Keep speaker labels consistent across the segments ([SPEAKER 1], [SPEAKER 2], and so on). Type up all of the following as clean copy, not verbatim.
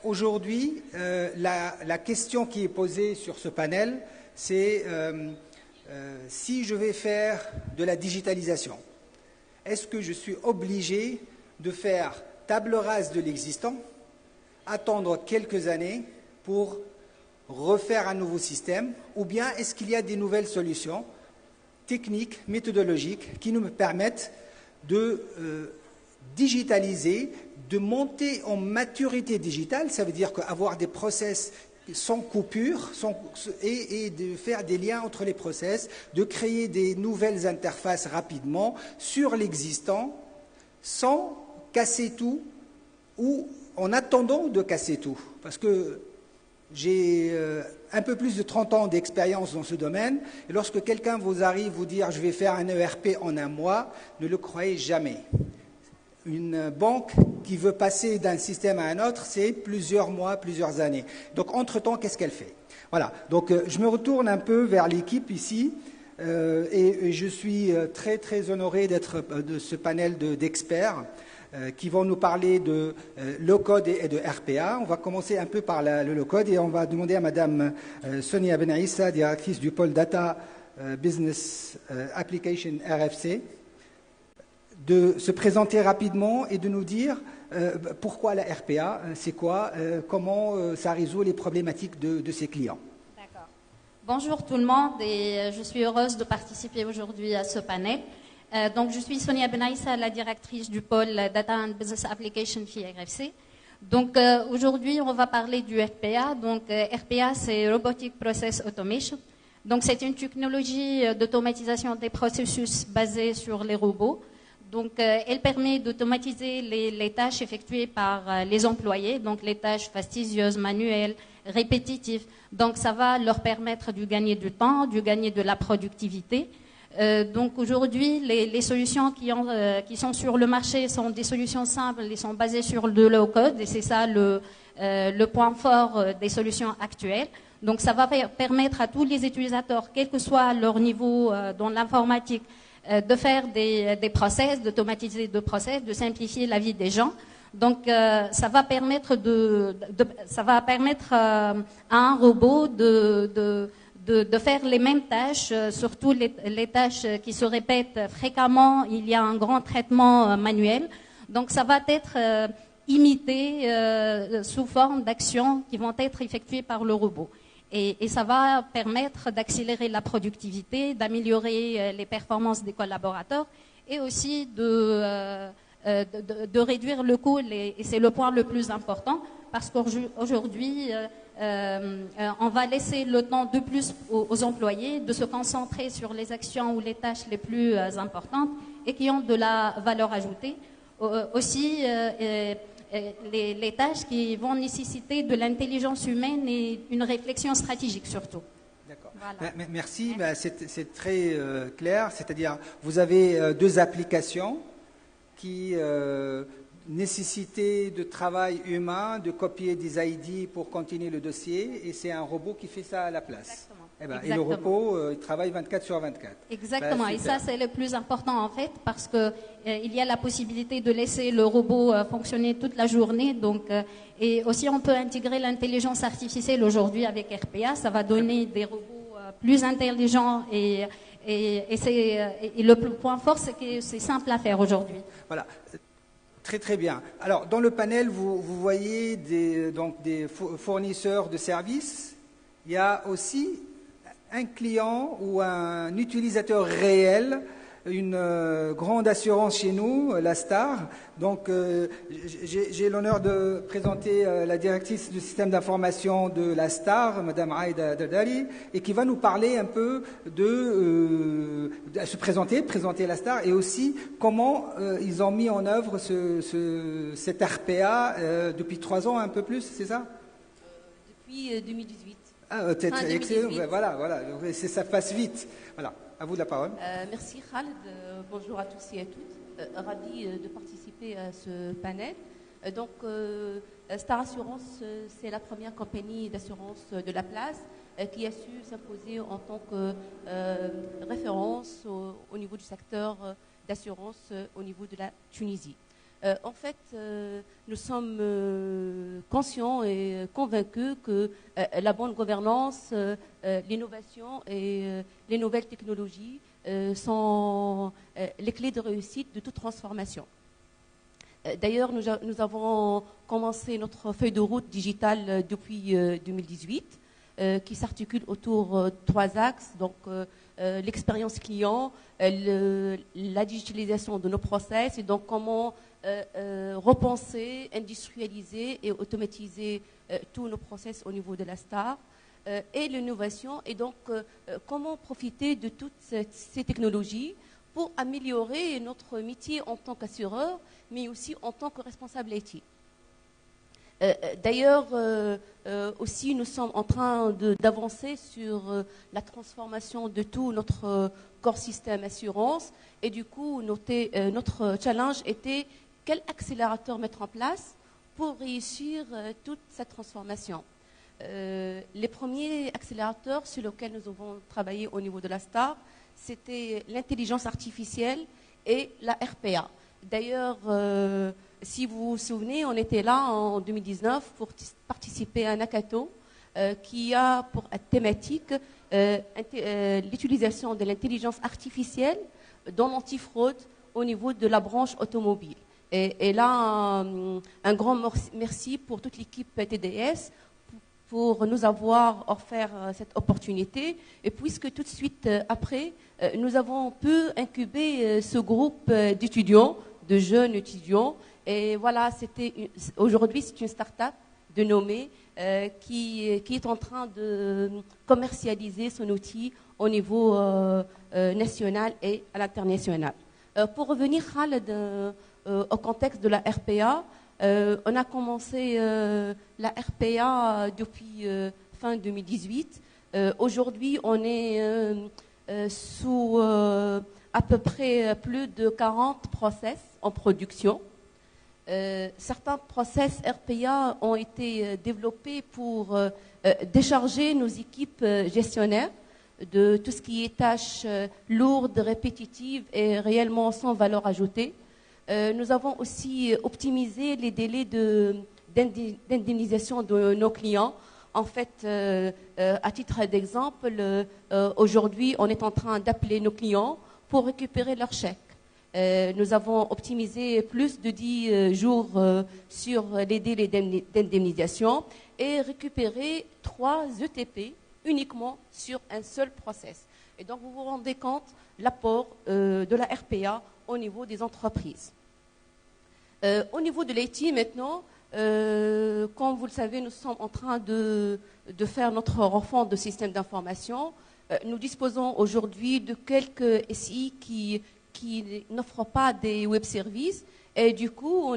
[SPEAKER 1] Aujourd'hui, la question qui est posée sur ce panel, c'est si je vais faire de la digitalisation, est-ce que je suis obligé de faire table rase de l'existant, attendre quelques années pour refaire un nouveau système, ou bien est-ce qu'il y a des nouvelles solutions techniques, méthodologiques, qui nous permettent de digitaliser, de monter en maturité digitale, ça veut dire qu'avoir des process sans coupure et de faire des liens entre les process, de créer des nouvelles interfaces rapidement sur l'existant sans casser tout ou en attendant de casser tout. Parce que j'ai un peu plus de 30 ans d'expérience dans ce domaine, et lorsque quelqu'un vous arrive vous dire « je vais faire un ERP en un mois », ne le croyez jamais. Une banque qui veut passer d'un système à un autre, c'est plusieurs mois, plusieurs années. Donc, entre-temps, qu'est-ce qu'elle fait? Voilà. Donc, je me retourne un peu vers l'équipe ici, et je suis très, très honoré d'être de ce panel d'experts qui vont nous parler de low-code et de RPA. On va commencer un peu par le low-code et on va demander à Madame Sonia Benaïssa, directrice du pôle Data Business Application RFC, de se présenter rapidement et de nous dire pourquoi la RPA, c'est quoi, comment ça résout les problématiques de ses clients.
[SPEAKER 2] D'accord. Bonjour tout le monde et je suis heureuse de participer aujourd'hui à ce panel. Donc je suis Sonia Benaïssa, la directrice du pôle Data and Business Application chez RFC. Donc aujourd'hui on va parler du RPA. Donc RPA c'est Robotic Process Automation. Donc c'est une technologie d'automatisation des processus basée sur les robots. Donc, elle permet d'automatiser les tâches effectuées par les employés, donc les tâches fastidieuses, manuelles, répétitives. Donc, ça va leur permettre de gagner du temps, de gagner de la productivité. Donc, aujourd'hui, les solutions qui sont sur le marché sont des solutions simples, elles sont basées sur le low-code, et c'est ça le point fort des solutions actuelles. Donc, ça va permettre à tous les utilisateurs, quel que soit leur niveau dans l'informatique, de faire des process, d'automatiser des process, de simplifier la vie des gens. Donc, ça va permettre à un robot de faire les mêmes tâches, surtout les tâches qui se répètent fréquemment. Il y a un grand traitement manuel. Donc, ça va être imité sous forme d'actions qui vont être effectuées par le robot. Et ça va permettre d'accélérer la productivité, d'améliorer les performances des collaborateurs et aussi de réduire le coût. Et c'est le point le plus important parce qu'aujourd'hui, on va laisser le temps de plus aux employés de se concentrer sur les actions ou les tâches les plus importantes et qui ont de la valeur ajoutée. Aussi, les tâches qui vont nécessiter de l'intelligence humaine et une réflexion stratégique surtout.
[SPEAKER 1] D'accord. Voilà. Merci, c'est très clair. C'est-à-dire, vous avez deux applications qui nécessitaient de travail humain, de copier des ID pour continuer le dossier, et c'est un robot qui fait ça à la place.
[SPEAKER 2] Exactement.
[SPEAKER 1] Et le robot, il travaille 24 sur 24.
[SPEAKER 2] Exactement, et ça c'est le plus important en fait, parce que il y a la possibilité de laisser le robot fonctionner toute la journée. Donc, et aussi on peut intégrer l'intelligence artificielle aujourd'hui avec RPA, ça va donner des robots plus intelligents et le point fort c'est que c'est simple à faire aujourd'hui.
[SPEAKER 1] Voilà. Très très bien. Alors dans le panel, vous voyez des fournisseurs de services. Il y a aussi un client ou un utilisateur réel, une grande assurance chez nous, la Star. Donc, j'ai l'honneur de présenter la directrice du système d'information de la Star, Madame Aïda Dardari, et qui va nous parler un peu de présenter la Star, et aussi comment ils ont mis en œuvre cet RPA depuis 3 ans, un peu plus, c'est ça?
[SPEAKER 3] Depuis 2018.
[SPEAKER 1] Ah, excellent. Voilà. Ça passe vite. Voilà. À vous la parole.
[SPEAKER 3] Merci Khaled. Bonjour à tous et à toutes. Ravi de participer à ce panel. Donc, Star Assurance, c'est la première compagnie d'assurance de la place qui a su s'imposer en tant que référence au niveau du secteur d'assurance au niveau de la Tunisie. En fait, nous sommes conscients et convaincus que la bonne gouvernance, l'innovation et les nouvelles technologies sont les clés de réussite de toute transformation. D'ailleurs, nous avons commencé notre feuille de route digitale depuis 2018, qui s'articule autour de 3 axes, donc l'expérience client, la digitalisation de nos process, et donc comment repenser, industrialiser et automatiser tous nos process au niveau de la STAR, et l'innovation, et donc comment profiter de toutes ces technologies pour améliorer notre métier en tant qu'assureur, mais aussi en tant que responsable IT. D'ailleurs, aussi, nous sommes en train d'avancer sur la transformation de tout notre corps système assurance. Et du coup, notre challenge était quel accélérateur mettre en place pour réussir toute cette transformation. Les premiers accélérateurs sur lesquels nous avons travaillé au niveau de la STAR, c'était l'intelligence artificielle et la RPA. D'ailleurs, si vous vous souvenez, on était là en 2019 pour participer à un hackathon qui a pour thématique l'utilisation de l'intelligence artificielle dans l'antifraude au niveau de la branche automobile. Et là, un grand merci pour toute l'équipe TDS pour nous avoir offert cette opportunité. Et puisque tout de suite après, nous avons pu incuber ce groupe d'étudiants, de jeunes étudiants. Et voilà, aujourd'hui, c'est une start-up de Nomé qui est en train de commercialiser son outil au niveau national et à l'international. Pour revenir, Khaled, au contexte de la RPA, on a commencé la RPA depuis fin 2018. Aujourd'hui, on est sous à peu près plus de 40 process en production. Certains process RPA ont été développés pour décharger nos équipes gestionnaires de tout ce qui est tâches lourdes, répétitives et réellement sans valeur ajoutée. Nous avons aussi optimisé les délais d'indemnisation de nos clients. En fait, à titre d'exemple, aujourd'hui, on est en train d'appeler nos clients pour récupérer leur chèque. Nous avons optimisé plus de 10 jours sur les délais d'indemnisation et récupéré 3 ETP uniquement sur un seul process. Et donc, vous vous rendez compte l'apport de la RPA au niveau des entreprises. Au niveau de l'IT maintenant, comme vous le savez, nous sommes en train de faire notre refonte de système d'information. Nous disposons aujourd'hui de quelques SI qui n'offrent pas des web services. Et du coup,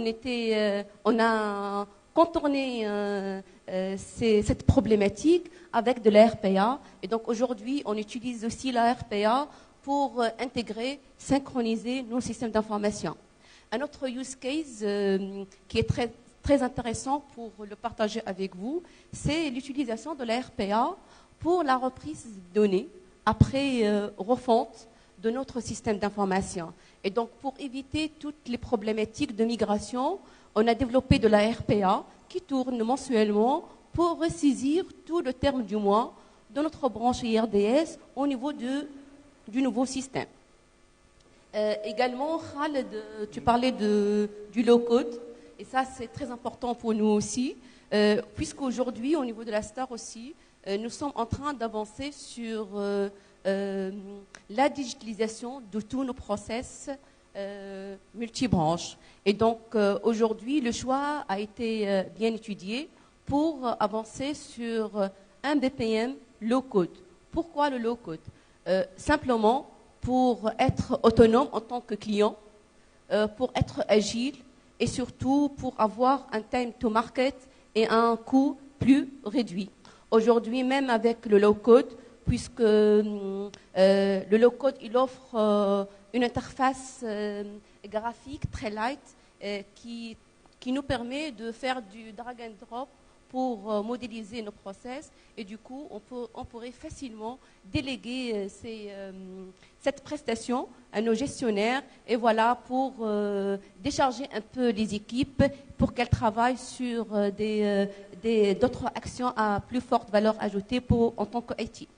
[SPEAKER 3] on a contourné cette problématique avec de la RPA. Et donc aujourd'hui, on utilise aussi la RPA pour intégrer, synchroniser nos systèmes d'information. Un autre use case qui est très, très intéressant pour le partager avec vous, c'est l'utilisation de la RPA pour la reprise de données après refonte de notre système d'information. Et donc, pour éviter toutes les problématiques de migration, on a développé de la RPA qui tourne mensuellement pour ressaisir tout le terme du mois de notre branche IRDS au niveau du nouveau système. Également, Khaled, tu parlais du low-code, et ça c'est très important pour nous aussi, puisqu'aujourd'hui, au niveau de la STAR aussi, nous sommes en train d'avancer sur la digitalisation de tous nos process multibranches. Et donc, aujourd'hui, le choix a été bien étudié pour avancer sur un BPM low-code. Pourquoi le low-code? Simplement, pour être autonome en tant que client, pour être agile et surtout pour avoir un time to market et un coût plus réduit. Aujourd'hui, même avec le low-code, puisque le low-code, il offre une interface graphique très light qui nous permet de faire du drag and drop pour modéliser nos process et du coup, on pourrait facilement déléguer cette prestation à nos gestionnaires et voilà pour décharger un peu les équipes pour qu'elles travaillent sur d'autres actions à plus forte valeur ajoutée en tant que IT.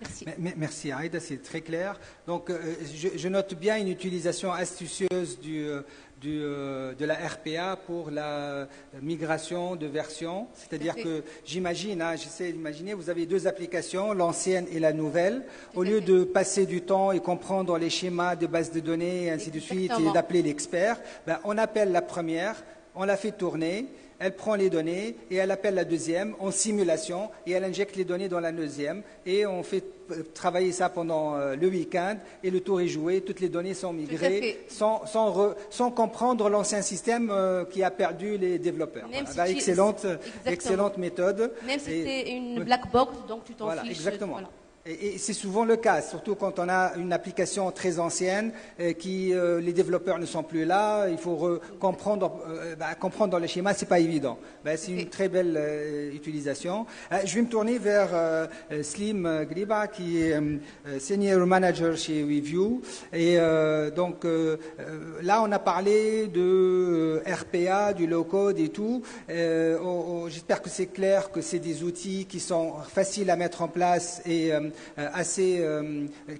[SPEAKER 3] Merci.
[SPEAKER 1] Merci Aïda, c'est très clair. Donc je note bien une utilisation astucieuse de la RPA pour la migration de version. C'est-à-dire que j'imagine, j'essaie d'imaginer, vous avez deux applications, l'ancienne et la nouvelle. Au lieu de passer du temps et comprendre les schémas de base de données et ainsi de suite et d'appeler l'expert, on appelle la première, on la fait tourner. Elle prend les données et elle appelle la deuxième en simulation et elle injecte les données dans la deuxième et on fait travailler ça pendant le week-end et le tour est joué, toutes les données sont migrées sans comprendre l'ancien système qui a perdu les développeurs. Voilà. Excellente méthode.
[SPEAKER 3] Même si c'est une black box, donc tu t'en fiches.
[SPEAKER 1] Exactement.
[SPEAKER 3] Voilà.
[SPEAKER 1] Et c'est souvent le cas, surtout quand on a une application très ancienne, les développeurs ne sont plus là, il faut comprendre dans le schéma, c'est pas évident. C'est une très belle utilisation. Je vais me tourner vers Slim Griba, qui est Senior Manager chez WeView. Et donc là, on a parlé de RPA, du low-code et tout. J'espère que c'est clair, que c'est des outils qui sont faciles à mettre en place et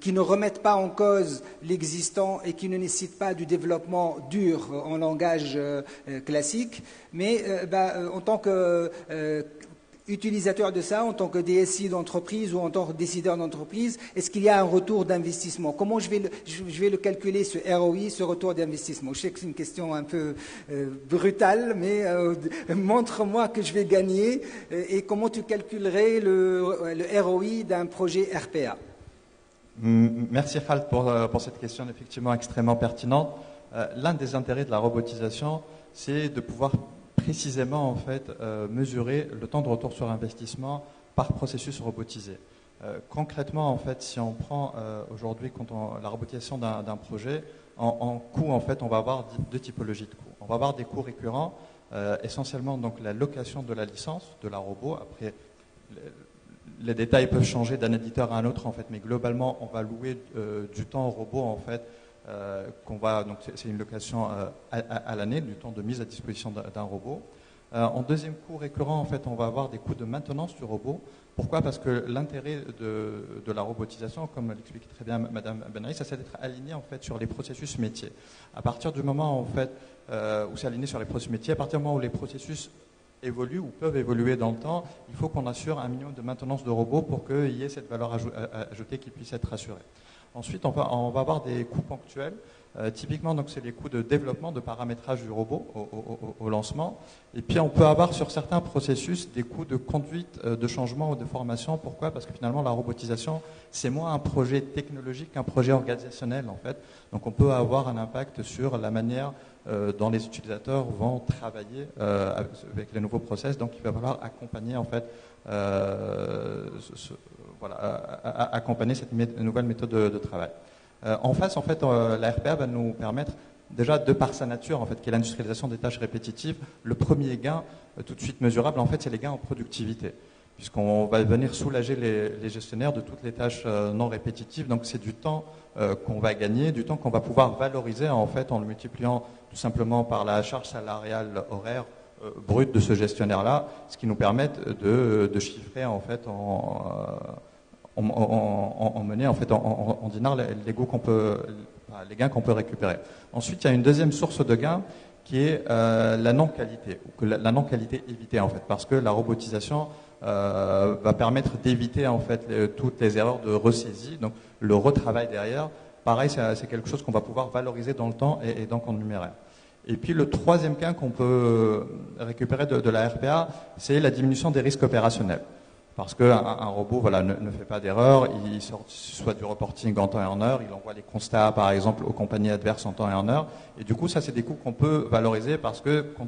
[SPEAKER 1] qui ne remettent pas en cause l'existant et qui ne nécessitent pas du développement dur en langage classique. Mais en tant qu'utilisateur de ça, en tant que DSI d'entreprise ou en tant que décideur d'entreprise, est-ce qu'il y a un retour d'investissement? Comment je vais le calculer, ce ROI, ce retour d'investissement? Je sais que c'est une question un peu brutale, mais montre-moi que je vais gagner et comment tu calculerais le ROI d'un projet RPA?
[SPEAKER 4] Merci Khaled pour cette question effectivement extrêmement pertinente. L'un des intérêts de la robotisation, c'est de pouvoir précisément en fait mesurer le temps de retour sur investissement par processus robotisé. Concrètement, en fait, si on prend aujourd'hui la robotisation d'un projet, en coût, en fait, on va avoir deux typologies de coûts. On va avoir des coûts récurrents, essentiellement donc la location de la licence de la robot. Après, les détails peuvent changer d'un éditeur à un autre, en fait, mais globalement, on va louer du temps au robot, en fait, donc c'est une location à l'année, du temps de mise à disposition d'un robot. En deuxième coût récurrent, en fait, on va avoir des coûts de maintenance du robot. Pourquoi? Parce que l'intérêt de la robotisation, comme l'expliquait très bien Madame Benraïs, c'est d'être aligné en fait sur les processus métiers. À partir du moment en fait où c'est aligné sur les processus métiers, à partir du moment où les processus évoluent ou peuvent évoluer dans le temps, il faut qu'on assure un minimum de maintenance de robots pour qu'il y ait cette valeur ajoutée qui puisse être assurée. Ensuite, on va avoir des coûts ponctuels. Typiquement, donc, c'est les coûts de développement, de paramétrage du robot au lancement. Et puis, on peut avoir sur certains processus des coûts de conduite, de changement ou de formation. Pourquoi? Parce que finalement, la robotisation, c'est moins un projet technologique qu'un projet organisationnel, en fait. Donc, on peut avoir un impact sur la manière dont les utilisateurs vont travailler avec les nouveaux process. Donc, il va falloir accompagner, en fait, accompagner cette nouvelle méthode de travail. En face, en fait, la RPA va nous permettre, déjà de par sa nature, en fait, qui est l'industrialisation des tâches répétitives, le premier gain tout de suite mesurable, en fait, c'est les gains en productivité, puisqu'on va venir soulager les gestionnaires de toutes les tâches non répétitives. Donc, c'est du temps qu'on va gagner, du temps qu'on va pouvoir valoriser, en fait, en le multipliant tout simplement par la charge salariale horaire brute de ce gestionnaire-là, ce qui nous permet de chiffrer, en fait, en monnaie, en fait, en dinars, les gains qu'on peut récupérer. Ensuite, il y a une deuxième source de gains qui est la non-qualité, ou la non-qualité évitée, en fait, parce que la robotisation va permettre d'éviter, en fait, toutes les erreurs de ressaisie, donc le retravail derrière. Pareil, c'est quelque chose qu'on va pouvoir valoriser dans le temps et donc en numéraire. Et puis le troisième gain qu'on peut récupérer de la RPA, c'est la diminution des risques opérationnels. Parce qu'un robot ne fait pas d'erreur, il sort soit du reporting en temps et en heure, il envoie les constats par exemple aux compagnies adverses en temps et en heure. Et du coup, ça c'est des coûts qu'on peut valoriser parce que quand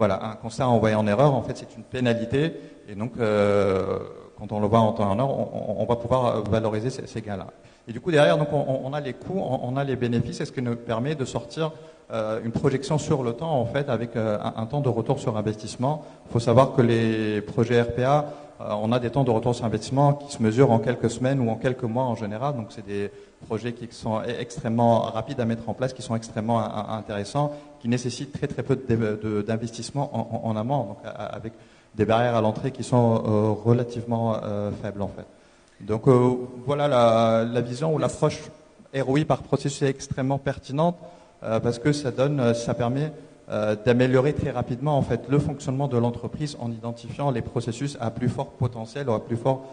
[SPEAKER 4] un constat envoyé en erreur, en fait c'est une pénalité. Et donc quand on le voit en temps et en heure, on va pouvoir valoriser ces gains-là. Et du coup derrière, donc on a les coûts, on a les bénéfices, et ce qui nous permet de sortir une projection sur le temps, en fait, avec un temps de retour sur investissement. Il faut savoir que les projets RPA, on a des temps de retour sur investissement qui se mesurent en quelques semaines ou en quelques mois en général. Donc, c'est des projets qui sont extrêmement rapides à mettre en place, qui sont extrêmement intéressants, qui nécessitent très très peu d'investissement en amont, donc avec des barrières à l'entrée qui sont relativement faibles, en fait. Donc, voilà la vision ou l'approche ROI par processus est extrêmement pertinente parce que ça permet d'améliorer très rapidement en fait le fonctionnement de l'entreprise en identifiant les processus à plus fort potentiel ou à plus fort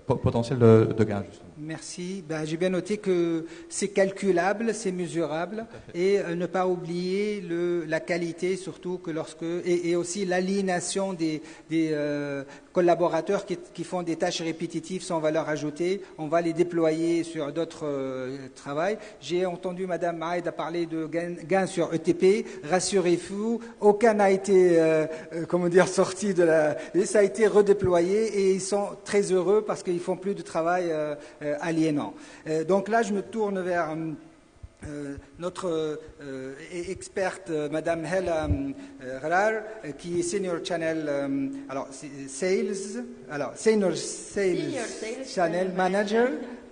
[SPEAKER 4] potentiel de gain, justement.
[SPEAKER 1] Merci. J'ai bien noté que c'est calculable, c'est mesurable, et ne pas oublier la qualité, surtout que et aussi l'aliénation des collaborateurs qui font des tâches répétitives sans valeur ajoutée. On va les déployer sur d'autres travails. J'ai entendu Madame Maïda parler de gains sur ETP. Rassurez-vous, aucun n'a été sorti et ça a été redéployé et ils sont très heureux parce qu'ils font plus de travail aliénant. Donc là, je me tourne vers notre experte, Madame Hela Gharar, qui est Senior Channel, Senior Sales Channel Manager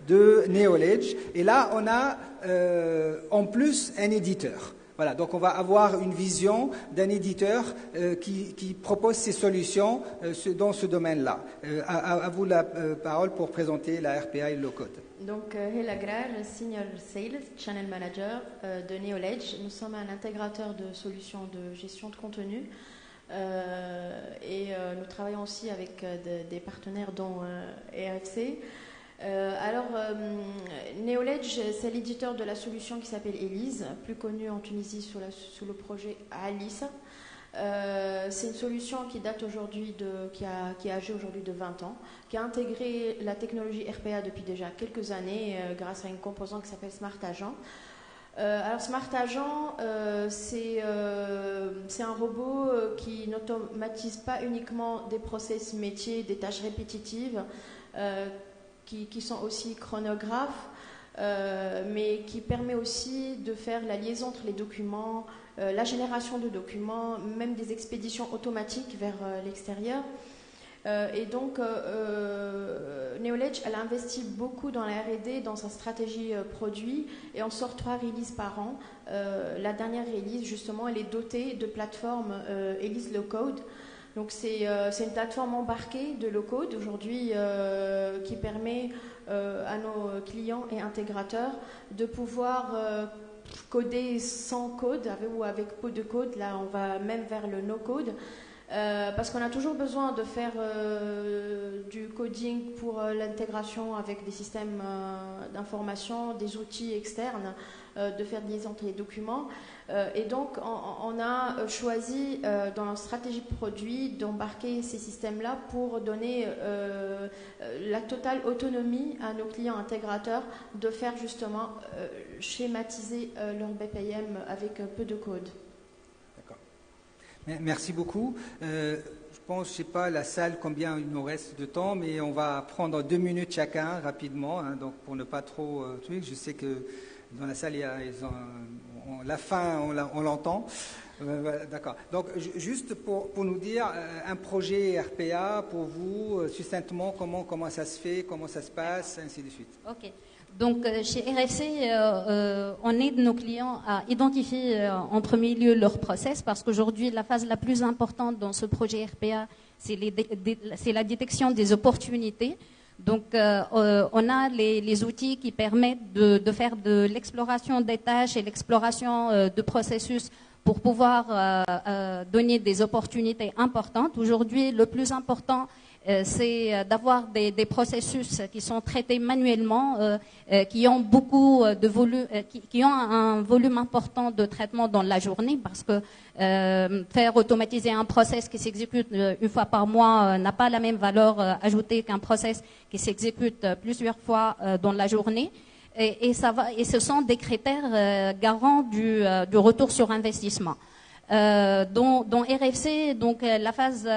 [SPEAKER 1] de Neoledge. Et là, on a en plus un éditeur. Voilà, donc on va avoir une vision d'un éditeur qui propose ses solutions dans ce domaine-là. À vous la parole pour présenter la RPA et le low-code.
[SPEAKER 5] Donc, Hela Gharar, Senior Sales Channel Manager de Neoledge. Nous sommes un intégrateur de solutions de gestion de contenu et nous travaillons aussi avec des partenaires dont RFC. Neoledge, c'est l'éditeur de la solution qui s'appelle Elise, plus connue en Tunisie sous le projet Alice. C'est une solution qui date aujourd'hui qui est âgée aujourd'hui de 20 ans, qui a intégré la technologie RPA depuis déjà quelques années grâce à une composante qui s'appelle Smart Agent. Smart Agent, c'est un robot qui n'automatise pas uniquement des process métiers, des tâches répétitives, qui sont aussi chronographes, mais qui permet aussi de faire la liaison entre les documents, la génération de documents, même des expéditions automatiques vers l'extérieur. Et donc, Neoledge, elle a investi beaucoup dans la R&D, dans sa stratégie produit, et on sort 3 releases par an. La dernière release, justement, elle est dotée de plateforme Elise Low Code. Donc c'est une plateforme embarquée de low-code aujourd'hui qui permet à nos clients et intégrateurs de pouvoir coder sans code ou avec peu de code. Là, on va même vers le no-code parce qu'on a toujours besoin de faire du coding pour l'intégration avec des systèmes d'information, des outils externes, de faire des liaisons entre les documents. Et donc, on a choisi dans la stratégie de produit d'embarquer ces systèmes-là pour donner la totale autonomie à nos clients intégrateurs de faire justement schématiser leur BPM avec peu de code.
[SPEAKER 1] D'accord. Merci beaucoup. Je pense, je ne sais pas, la salle, combien il nous reste de temps, mais on va prendre 2 minutes chacun, rapidement, hein, donc pour ne pas trop... je sais que dans la salle, la fin, on l'entend. D'accord. Donc, juste pour nous dire, un projet RPA, pour vous, succinctement, comment ça se fait, comment ça se passe, ainsi de suite.
[SPEAKER 2] OK. Donc, chez RFC, on aide nos clients à identifier en premier lieu leur process, parce qu'aujourd'hui, la phase la plus importante dans ce projet RPA, c'est la détection des opportunités. Donc, on a les outils qui permettent de faire de l'exploration des tâches et l'exploration de processus pour pouvoir donner des opportunités importantes. Aujourd'hui, le plus important, c'est d'avoir des processus qui sont traités manuellement, qui ont beaucoup de volume, qui ont un volume important de traitement dans la journée, parce que faire automatiser un process qui s'exécute une fois par mois n'a pas la même valeur ajoutée qu'un process qui s'exécute plusieurs fois dans la journée. Et ce sont des critères garants du retour sur investissement. Dans RFC, donc la phase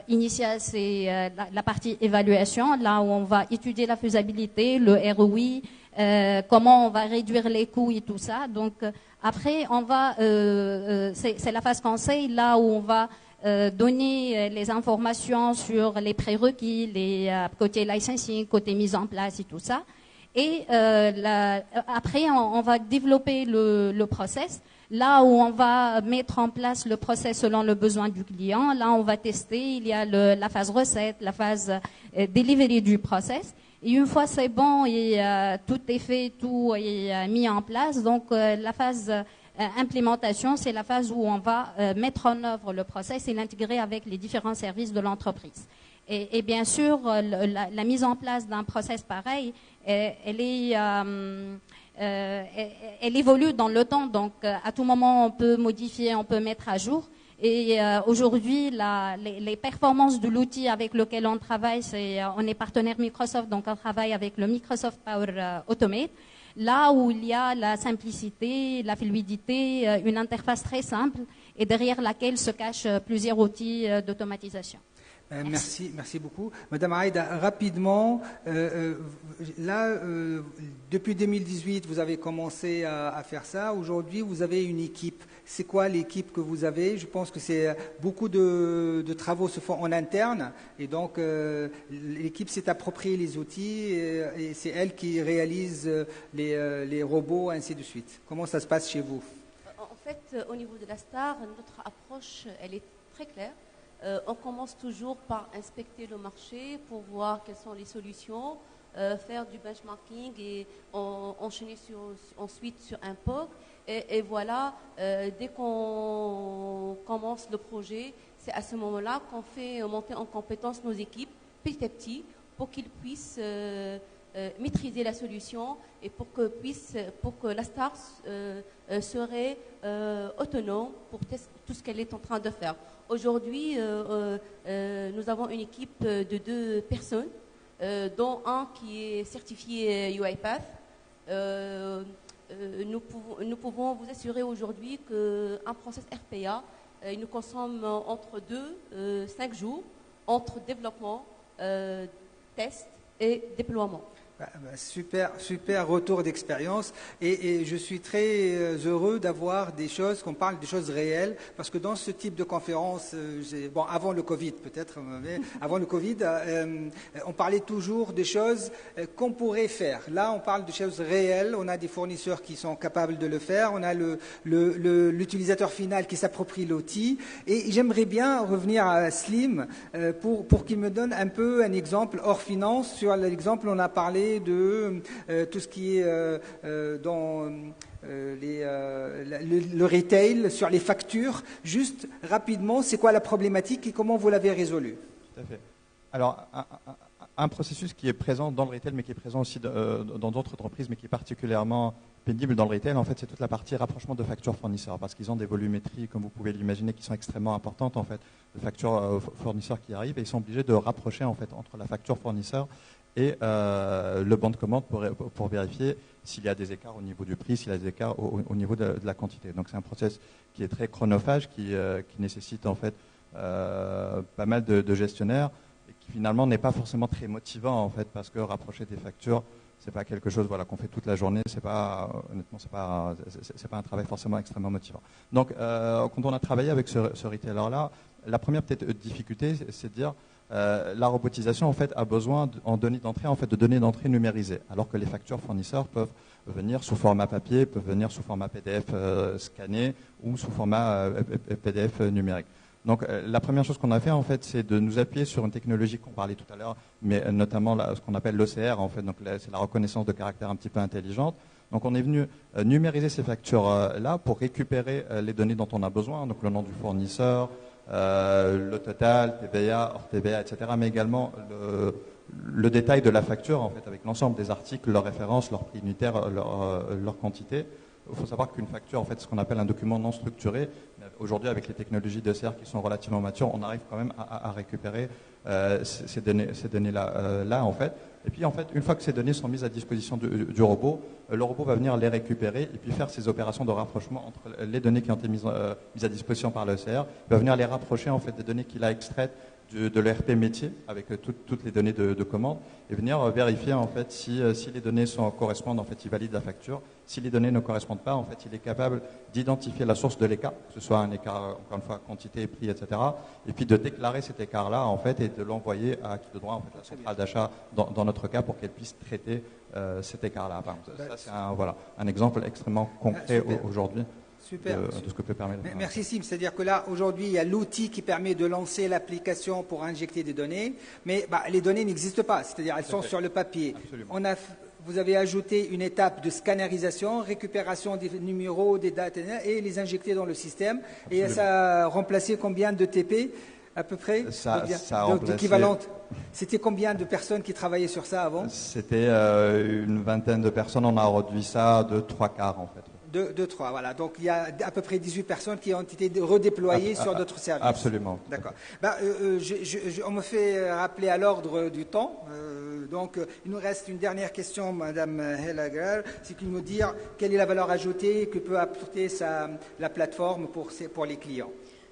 [SPEAKER 2] initiale, c'est la partie évaluation, là où on va étudier la faisabilité, le ROI, comment on va réduire les coûts et tout ça. Donc après, on va, c'est la phase conseil, là où on va donner les informations sur les prérequis, les côté licensing, côté mise en place et tout ça. Et après, on va développer le process. Là où on va mettre en place le process selon le besoin du client, là on va tester. Il y a la phase recette, la phase delivery du process. Et une fois c'est bon et tout est fait, tout est mis en place, donc la phase implémentation, c'est la phase où on va mettre en œuvre le process et l'intégrer avec les différents services de l'entreprise. Et bien sûr, la mise en place d'un process pareil, elle évolue dans le temps. Donc, à tout moment, on peut modifier, on peut mettre à jour. Et aujourd'hui, les performances de l'outil avec lequel on travaille, on est partenaire Microsoft, donc on travaille avec le Microsoft Power Automate. Là où il y a la simplicité, la fluidité, une interface très simple et derrière laquelle se cachent plusieurs outils d'automatisation.
[SPEAKER 1] Merci beaucoup. Madame Aïda, rapidement, depuis 2018, vous avez commencé à faire ça. Aujourd'hui, vous avez une équipe. C'est quoi l'équipe que vous avez? Je pense que beaucoup de travaux se font en interne. Et donc, l'équipe s'est appropriée les outils et c'est elle qui réalise les robots, ainsi de suite. Comment ça se passe chez vous?
[SPEAKER 3] En fait, au niveau de la STAR, notre approche, elle est très claire. On commence toujours par inspecter le marché pour voir quelles sont les solutions, faire du benchmarking et enchaîner ensuite sur un POC. Et voilà, dès qu'on commence le projet, c'est à ce moment-là qu'on fait monter en compétence nos équipes petit à petit pour qu'ils puissent maîtriser la solution et pour que la STAR serait autonome pour tester tout ce qu'elle est en train de faire. Aujourd'hui, nous avons une équipe de 2 personnes, dont un qui est certifié UiPath. Nous pouvons vous assurer aujourd'hui qu'un process RPA, il nous consomme entre 5 jours, entre développement, test et déploiement.
[SPEAKER 1] Super retour d'expérience et je suis très heureux d'avoir qu'on parle des choses réelles parce que dans ce type de conférence, avant le Covid peut-être, mais avant le Covid, on parlait toujours des choses qu'on pourrait faire. Là, on parle de choses réelles. On a des fournisseurs qui sont capables de le faire. On a l'utilisateur final qui s'approprie l'outil. Et j'aimerais bien revenir à Slim pour qu'il me donne un peu un exemple hors finance. Sur l'exemple, on a parlé de tout ce qui est dans le retail, sur les factures. Juste rapidement, c'est quoi la problématique et comment vous l'avez résolue?
[SPEAKER 4] Tout à fait. Alors, un processus qui est présent dans le retail, mais qui est présent aussi dans d'autres entreprises, mais qui est particulièrement pénible dans le retail, en fait, c'est toute la partie rapprochement de factures fournisseurs, parce qu'ils ont des volumétries, comme vous pouvez l'imaginer, qui sont extrêmement importantes, en fait, de factures fournisseurs qui arrivent, et ils sont obligés de rapprocher, en fait, entre la facture fournisseur et le banc de commande pour vérifier s'il y a des écarts au niveau du prix, s'il y a des écarts au niveau de la quantité. Donc c'est un process qui est très chronophage, qui nécessite en fait pas mal de gestionnaires et qui finalement n'est pas forcément très motivant en fait, parce que rapprocher des factures, c'est pas quelque chose qu'on fait toute la journée, honnêtement c'est pas un travail forcément extrêmement motivant. Donc quand on a travaillé avec ce retailer-là, la première peut-être difficulté, c'est de dire la robotisation en fait a besoin en données d'entrée de données d'entrée numérisées, alors que les factures fournisseurs peuvent venir sous format papier, peuvent venir sous format PDF scanné ou sous format PDF numérique. Donc la première chose qu'on a fait en fait, c'est de nous appuyer sur une technologie qu'on parlait tout à l'heure, mais notamment ce qu'on appelle l'OCR en fait. Donc c'est la reconnaissance de caractère un petit peu intelligente. Donc on est venu numériser ces factures là pour récupérer les données dont on a besoin, donc le nom du fournisseur, le total, TVA, hors TVA, etc., mais également le détail de la facture, en fait, avec l'ensemble des articles, leurs références, leur prix unitaire, leur quantité. Il faut savoir qu'une facture, en fait, c'est ce qu'on appelle un document non structuré. Aujourd'hui, avec les technologies d'OCR qui sont relativement matures, on arrive quand même à récupérer ces données-là, en fait. Et puis, en fait, une fois que ces données sont mises à disposition du robot, le robot va venir les récupérer et puis faire ces opérations de rapprochement entre les données qui ont été mises à disposition par l'ECR. Il va venir les rapprocher, en fait, des données qu'il a extraites de l'ERP métier avec toutes les données de commande et venir vérifier, en fait, si les données correspondent, en fait, il valide la facture. Si les données ne correspondent pas, en fait, il est capable d'identifier la source de l'écart, que ce soit un écart, encore une fois, quantité, prix, etc. Et puis de déclarer cet écart-là, en fait, et de l'envoyer à qui de droit, en fait, la centrale d'achat, dans notre cas, pour qu'elle puisse traiter cet écart-là. Enfin, ça, c'est un exemple extrêmement concret aujourd'hui.
[SPEAKER 1] Super.
[SPEAKER 4] De ce que peut permettre.
[SPEAKER 1] Merci Sim, c'est-à-dire que là, aujourd'hui, il y a l'outil qui permet de lancer l'application pour injecter des données, mais les données n'existent pas, c'est-à-dire elles sont sur le papier. Vous avez ajouté une étape de scannerisation, récupération des numéros, des dates et les injecter dans le système. Absolument. Et ça a remplacé combien de TP à peu près d'équivalente. C'était combien de personnes qui travaillaient sur ça avant?
[SPEAKER 4] C'était une vingtaine de personnes, on a réduit ça de 3/4 en fait.
[SPEAKER 1] De 3, voilà. Donc il y a à peu près 18 personnes qui ont été redéployées sur d'autres services.
[SPEAKER 4] Absolument.
[SPEAKER 1] D'accord. On me fait rappeler à l'ordre du temps. Donc il nous reste une dernière question, Madame Helager, c'est qu'il nous dire quelle est la valeur ajoutée que peut apporter la plateforme pour les clients.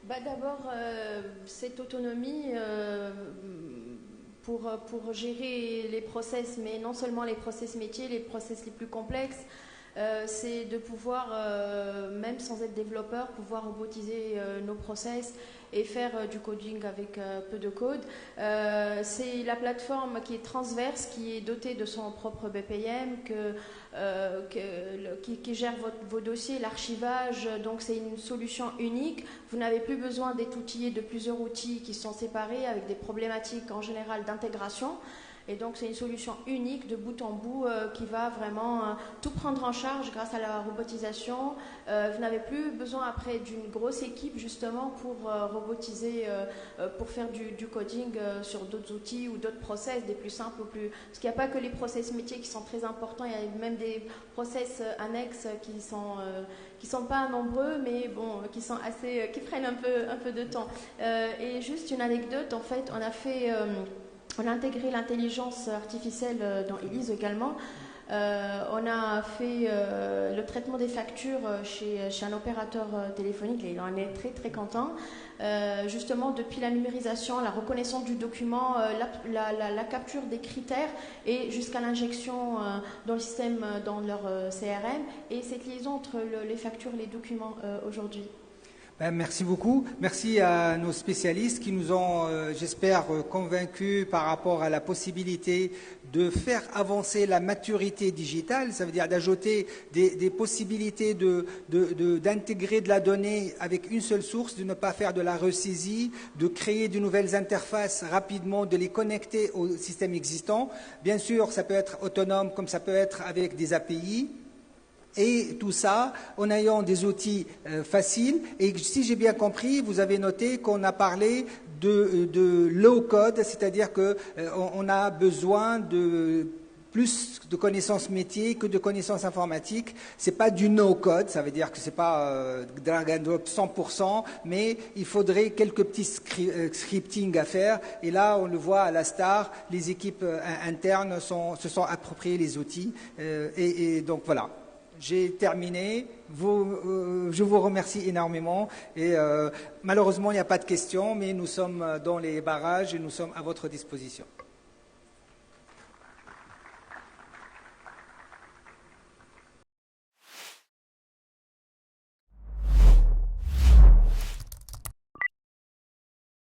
[SPEAKER 5] D'abord, cette autonomie pour gérer les process, mais non seulement les process métiers, les process les plus complexes, c'est de pouvoir, même sans être développeur, pouvoir robotiser nos process et faire du coding avec peu de code. C'est la plateforme qui est transverse, qui est dotée de son propre BPM, qui gère vos dossiers, l'archivage. Donc c'est une solution unique. Vous n'avez plus besoin d'être outillé de plusieurs outils qui sont séparés avec des problématiques en général d'intégration. Et donc, c'est une solution unique de bout en bout qui va vraiment tout prendre en charge grâce à la robotisation. Vous n'avez plus besoin après d'une grosse équipe justement pour robotiser, pour faire du coding sur d'autres outils ou d'autres process, des plus simples ou plus... Parce qu'il n'y a pas que les process métiers qui sont très importants, il y a même des process annexes qui sont pas nombreux, mais bon, qui prennent un peu de temps. Et juste une anecdote, en fait, on a intégré l'intelligence artificielle dans Elise également. On a fait le traitement des factures chez un opérateur téléphonique et il en est très très content. Justement, depuis la numérisation, la reconnaissance du document, la capture des critères et jusqu'à l'injection dans le système, dans leur CRM et cette liaison entre les factures et les documents aujourd'hui.
[SPEAKER 1] Merci beaucoup. Merci à nos spécialistes qui nous ont, j'espère, convaincus par rapport à la possibilité de faire avancer la maturité digitale, ça veut dire d'ajouter des possibilités d'intégrer de la donnée avec une seule source, de ne pas faire de la ressaisie, de créer de nouvelles interfaces rapidement, de les connecter au système existant. Bien sûr, ça peut être autonome comme ça peut être avec des API. Et tout ça en ayant des outils faciles. Et si j'ai bien compris, vous avez noté qu'on a parlé de low code, c'est-à-dire qu'on a besoin de plus de connaissances métiers que de connaissances informatiques. C'est pas du no code, ça veut dire que c'est pas drag and drop 100%, mais il faudrait quelques petits scripting à faire. Et là, on le voit à la Star, les équipes internes se sont appropriées les outils. Et donc voilà. J'ai terminé. Je vous remercie énormément. Et malheureusement, il n'y a pas de questions, mais nous sommes dans les barrages et nous sommes à votre disposition.